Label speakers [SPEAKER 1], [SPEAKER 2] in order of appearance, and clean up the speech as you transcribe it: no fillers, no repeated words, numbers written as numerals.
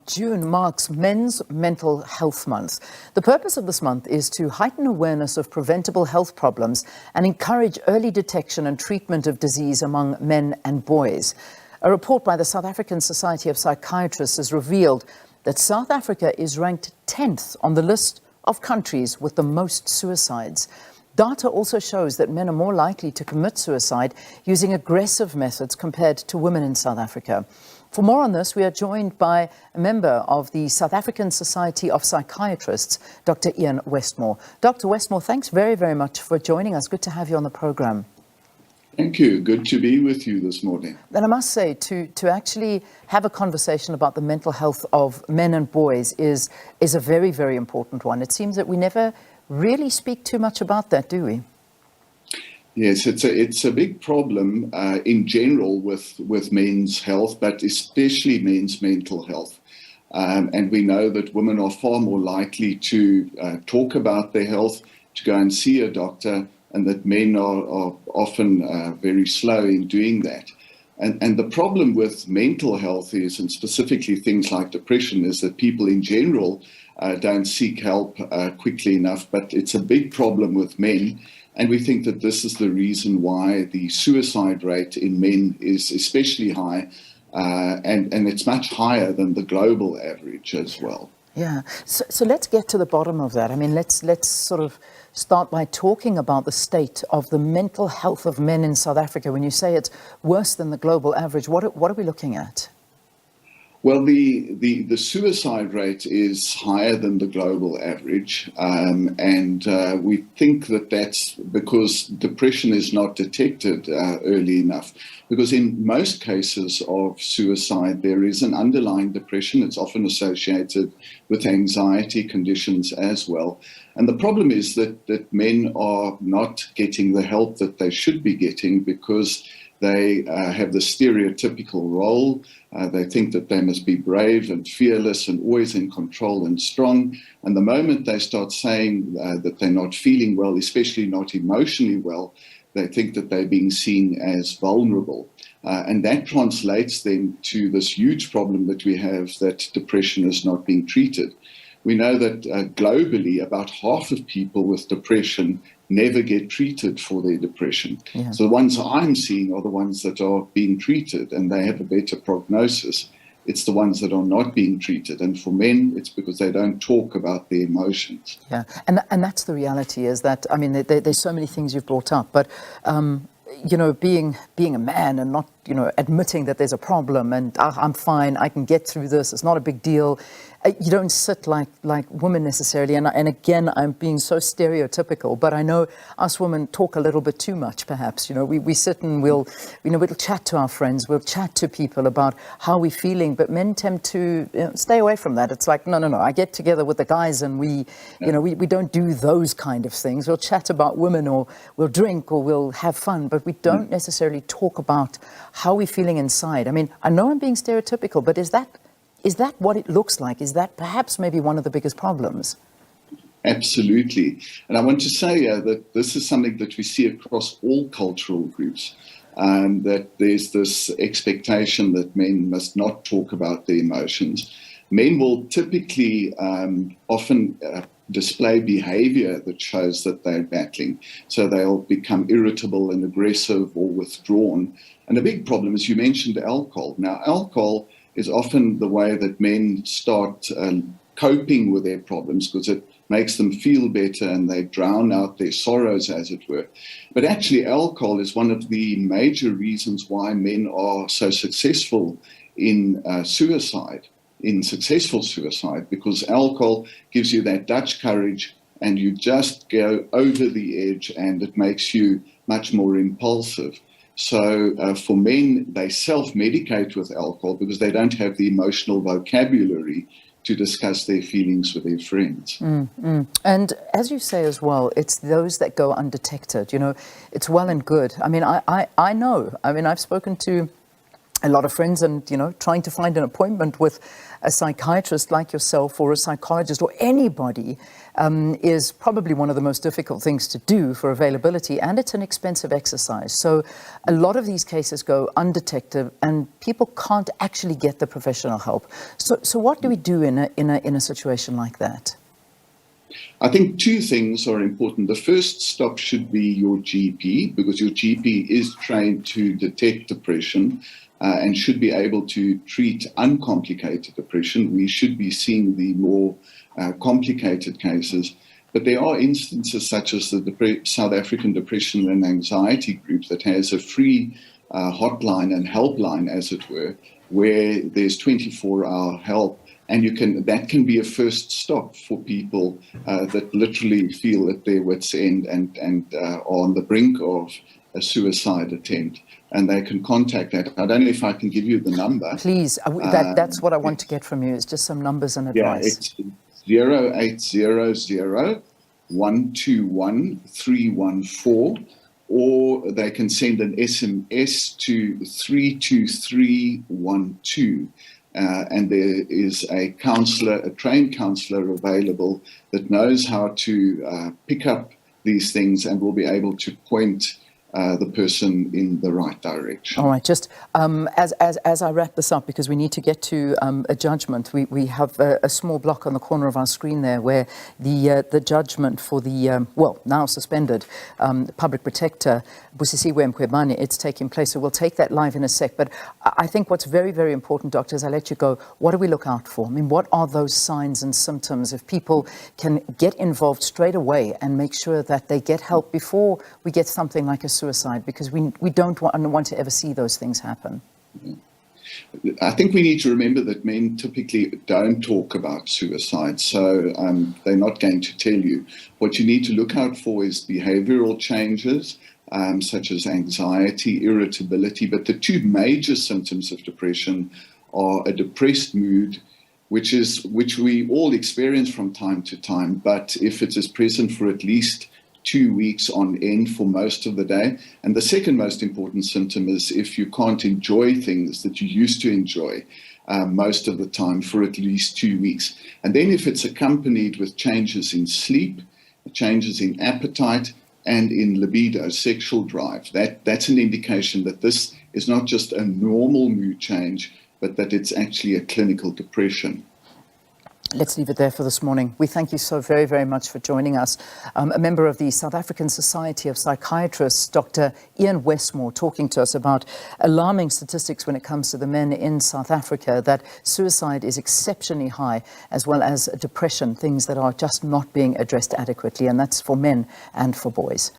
[SPEAKER 1] June marks Men's Mental Health Month. The purpose of this month is to heighten awareness of preventable health problems and encourage early detection and treatment of disease among men and boys. A report by the South African Society of Psychiatrists has revealed that South Africa is ranked 10th on the list of countries with the most suicides. Data also shows that men are more likely to commit suicide using aggressive methods compared to women in South Africa. For more on this, we are joined by a member of the South African Society of Psychiatrists, Dr. Ian Westmore. Dr. Westmore, thanks very, very much for joining us. Good to have you on the program.
[SPEAKER 2] Thank you. Good to be with you this morning.
[SPEAKER 1] And I must say, to actually have a conversation about the mental health of men and boys is a very, very important one. It seems that we never really speak too much about that, do we?
[SPEAKER 2] Yes, it's a big problem in general with men's health, but especially men's mental health. And we know that women are far more likely to talk about their health, to go and see a doctor, and that men are often very slow in doing that. And the problem with mental health is, and specifically things like depression, is that people in general don't seek help quickly enough, but it's a big problem with men. And we think that this is the reason why the suicide rate in men is especially high, and it's much higher than the global average as well.
[SPEAKER 1] Yeah. So let's get to the bottom of that. I mean, let's sort of start by talking about the state of the mental health of men in South Africa. When you say it's worse than the global average, what are we looking at?
[SPEAKER 2] Well, the suicide rate is higher than the global average, and we think that that's because depression is not detected early enough. Because in most cases of suicide, there is an underlying depression. It's often associated with anxiety conditions as well. And the problem is that men are not getting the help that they should be getting because they have the stereotypical role. They think that they must be brave and fearless and always in control and strong. And the moment they start saying that they're not feeling well, especially not emotionally well, they think that they're being seen as vulnerable. And that translates then to this huge problem that we have, that depression is not being treated. We know that globally, about half of people with depression never get treated for their depression. Yeah. So the ones I'm seeing are the ones that are being treated and they have a better prognosis. It's the ones that are not being treated. And for men, it's because they don't talk about their emotions.
[SPEAKER 1] Yeah, and that's the reality, is that, I mean, there's so many things you've brought up, but, you know, being a man and not, you know, admitting that there's a problem and I'm fine, I can get through this, it's not a big deal. You don't sit like women necessarily, and again, I'm being so stereotypical, but I know us women talk a little bit too much, perhaps. You know, we sit and we'll chat to our friends, we'll chat to people about how we're feeling, but men tend to stay away from that. It's like, no, I get together with the guys and we don't do those kind of things. We'll chat about women, or we'll drink, or we'll have fun, but we don't necessarily talk about how we're feeling inside. I mean, I know I'm being stereotypical, but is that what it looks like? Is that perhaps maybe one of the biggest problems?
[SPEAKER 2] Absolutely. And I want to say that this is something that we see across all cultural groups, that there's this expectation that men must not talk about their emotions. Men will typically often display behavior that shows that they're battling. So they'll become irritable and aggressive or withdrawn. And a big problem is, you mentioned alcohol. Now, alcohol is often the way that men start coping with their problems, because it makes them feel better and they drown out their sorrows, as it were. But actually, alcohol is one of the major reasons why men are so successful in successful suicide, because alcohol gives you that Dutch courage and you just go over the edge and it makes you much more impulsive. So for men, they self-medicate with alcohol because they don't have the emotional vocabulary to discuss their feelings with their friends.
[SPEAKER 1] And as you say as well, it's those that go undetected. You know, it's well and good. I mean, I know. I mean, I've spoken to a lot of friends, and trying to find an appointment with a psychiatrist like yourself or a psychologist or anybody is probably one of the most difficult things to do for availability, and it's an expensive exercise. So a lot of these cases go undetected and people can't actually get the professional help. So what do we do in a situation like that?
[SPEAKER 2] I think two things are important. The first stop should be your GP, because your GP is trained to detect depression and should be able to treat uncomplicated depression. We should be seeing the more complicated cases. But there are instances such as the South African Depression and Anxiety Group that has a free hotline and helpline, as it were, where there's 24-hour help. And that can be a first stop for people that literally feel at their wits' end and are on the brink of a suicide attempt. And they can contact that. I don't know if I can give you the number.
[SPEAKER 1] Please, that's what I want to get from you, is just some numbers and advice.
[SPEAKER 2] Yeah, it's 0800 121 314, or they can send an SMS to 32312. And there is a trained counselor available that knows how to pick up these things and will be able to point the person in the right direction.
[SPEAKER 1] All right, just as I wrap this up, because we need to get to a judgment, we have a small block on the corner of our screen there where the judgment for the, now suspended, public protector, Busisiwe Mkhwebane, it's taking place. So we'll take that live in a sec. But I think what's very, very important, doctor, as I let you go, what do we look out for? I mean, what are those signs and symptoms if people can get involved straight away and make sure that they get help before we get something like a suicide, because we don't want to ever see those things happen?
[SPEAKER 2] I think we need to remember that men typically don't talk about suicide, so they're not going to tell you. What you need to look out for is behavioral changes, such as anxiety, irritability, but the two major symptoms of depression are a depressed mood, which we all experience from time to time, but if it is present for at least 2 weeks on end for most of the day. And the second most important symptom is if you can't enjoy things that you used to enjoy most of the time for at least 2 weeks. And then if it's accompanied with changes in sleep, changes in appetite, and in libido, sexual drive, that's an indication that this is not just a normal mood change, but that it's actually a clinical depression.
[SPEAKER 1] Let's leave it there for this morning. We thank you so very, very much for joining us. A member of the South African Society of Psychiatrists, Dr. Ian Westmore, talking to us about alarming statistics when it comes to the men in South Africa, that suicide is exceptionally high, as well as depression, things that are just not being addressed adequately, and that's for men and for boys.